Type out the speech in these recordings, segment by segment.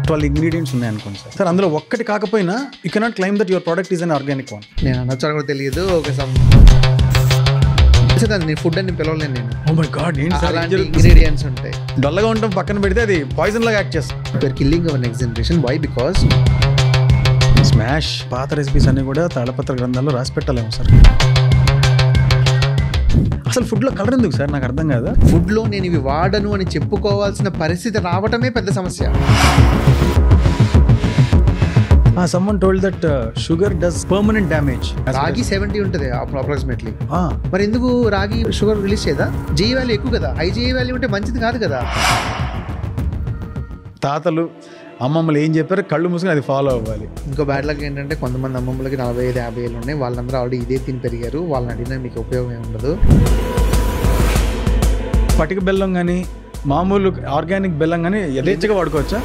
12 ingredients ఉన్నాయి అనుకోండి sir అందులో ఒక్కటి కాకపోయినా you cannot claim that your product is an organic one. నేను అనొచ్చా కూడా తెలియదు. ఒక నేను ఫుడ్ అని పిలవలేను నేను. ఓ మై గాడ్, ఏంటి సార్ ఇంగ్రీడియంట్స్ ఉంటాయి. డొల్లగా ఉంటాం పక్కన పెడితే అది పాయిజన్ లాగా యాక్ట్ చేస్తాం. We are killing our next generation. Why? Because smash పాత రెసిపీస్ అన్ని కూడా తాళపత్ర గ్రంథాల్లో రాసి పెట్టలేము సార్. అసలు ఫుడ్లో కలర్ ఎందుకు సార్? నాకు అర్థం కాదు. ఫుడ్లో నేను ఇవి వాడను అని చెప్పుకోవాల్సిన పరిస్థితి రావటమే పెద్ద సమస్య. someone told that sugar does permanent damage. రాగి 70 ఉంటుంది అప్రాక్సిమేట్లీ. మరి ఎందుకు రాగి షుగర్ రిలీజ్ చేయదా? జీ వాల్యూ ఎక్కువ కదా. హై జీ వాల్యూ ఉంటే మంచిది కాదు కదా. తాతలు అమ్మమ్మలు ఏం చెప్పారు కళ్ళు మూసుకుని అది ఫాలో అవ్వాలి. ఇంకో బ్యాడ్ లక్ ఏంటంటే కొంతమంది అమ్మమ్మలకి 45-50 ఏళ్ళు ఉన్నాయి. వాళ్ళందరూ ఆల్రెడీ ఇదే తిని పెరిగారు. వాళ్ళని అడిగినా మీకు ఉపయోగం ఏమి ఉండదు. పటిక బెల్లం కానీ మామూలు ఆర్గానిక్ బెల్లం కానీ యథేచ్ఛగా వాడుకోవచ్చా?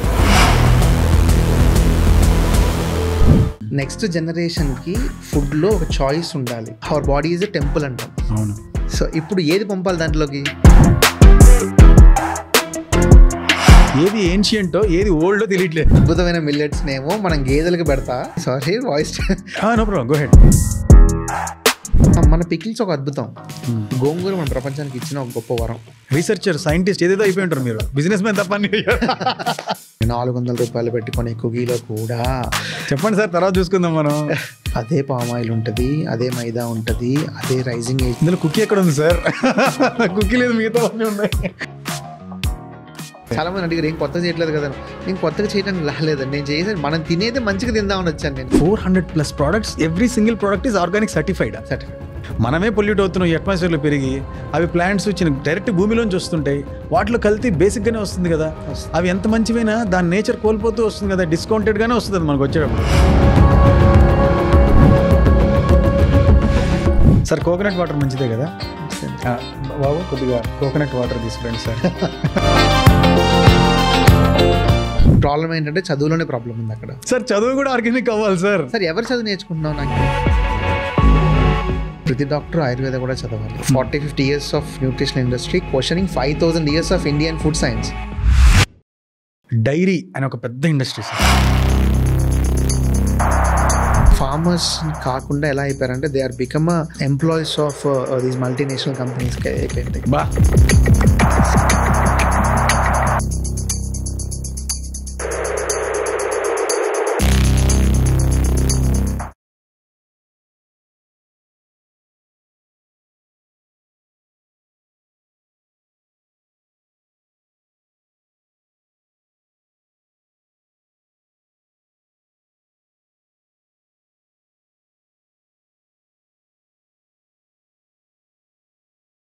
నెక్స్ట్ జనరేషన్కి ఫుడ్లో ఒక చాయిస్ ఉండాలి. Our body is a temple అంటాం. అవును. సో ఇప్పుడు ఏది పంపాలి దాంట్లోకి? ఏది ఏన్షియంటో ఏది ఓల్డో తెలియట్లేదు. అద్భుతమైన మిల్లెట్స్ నేమో మనం గేదెలకు పెడతా. Sorry voice. No problem, go head. మన పికిల్స్ ఒక అద్భుతం. గోంగూర మన ప్రపంచానికి ఇచ్చిన ఒక గొప్ప వరం. రీసెర్చర్, సైంటిస్ట్ ఏదేదో అయిపోయి ఉంటారు మీరు. బిజినెస్ మ్యాన్ తప్ప 400 రూపాయలు పెట్టుకునే కుకీలో కూడా చెప్పండి సార్, తర్వాత చూసుకుందాం మనం. అదే పామ్ ఆయిల్ ఉంటుంది, అదే మైదా ఉంటుంది, అదే రైజింగ్ ఏజ్. ఇందులో కుకీ ఎక్కడ ఉంది సార్? కుకీ లేదు, మిగతా అన్నీ ఉన్నాయి. చాలా మంది అడిగారు ఏం కొత్తగా చేయట్లేదు కదా. నేను కొత్తగా చేయడానికి రాలేదండి. నేను చేసేది మనం తినేది మంచిగా తిందామని వచ్చాను నేను. 400+ products, every single product is organic certified. మనమే పొల్యూట్ అవుతున్నాం అట్మాస్ఫియర్లో పెరిగి. అవి ప్లాంట్స్ వచ్చిన డైరెక్ట్ భూమిలోంచి వస్తుంటాయి. వాటిలో కల్తీ బేసిక్గానే వస్తుంది కదా. అవి ఎంత మంచివైనా దాని నేచర్ కోల్పోతూ వస్తుంది కదా. డిస్కౌంటెడ్గానే వస్తుంది మనకు వచ్చేటప్పుడు. సార్ కోకోనట్ వాటర్ మంచిదే కదా బాబు? కొద్దిగా కోకోనట్ వాటర్ తీసుకురండి సార్. ప్రాబ్లం ఏంటంటే చదువులోనే ప్రాబ్లం ఉంది అక్కడ. సార్ చదువు కూడా ఆర్గానిక్ అవ్వాలి సార్. సార్ ఎవరు చదువు నేర్చుకుంటున్నావు? నాకు ప్రతి డాక్టర్ ఆయుర్వేద కూడా చదవాలి. 40-50 years of nutrition industry questioning 5000 years of Indian food science. Dairy అని ఒక పెద్ద ఇండస్ట్రీ సార్. ఫార్మర్స్ కాకుండా ఎలా అయిపోయారంటే they are become employees of these multinational కంపెనీస్కి అయిపోయింది.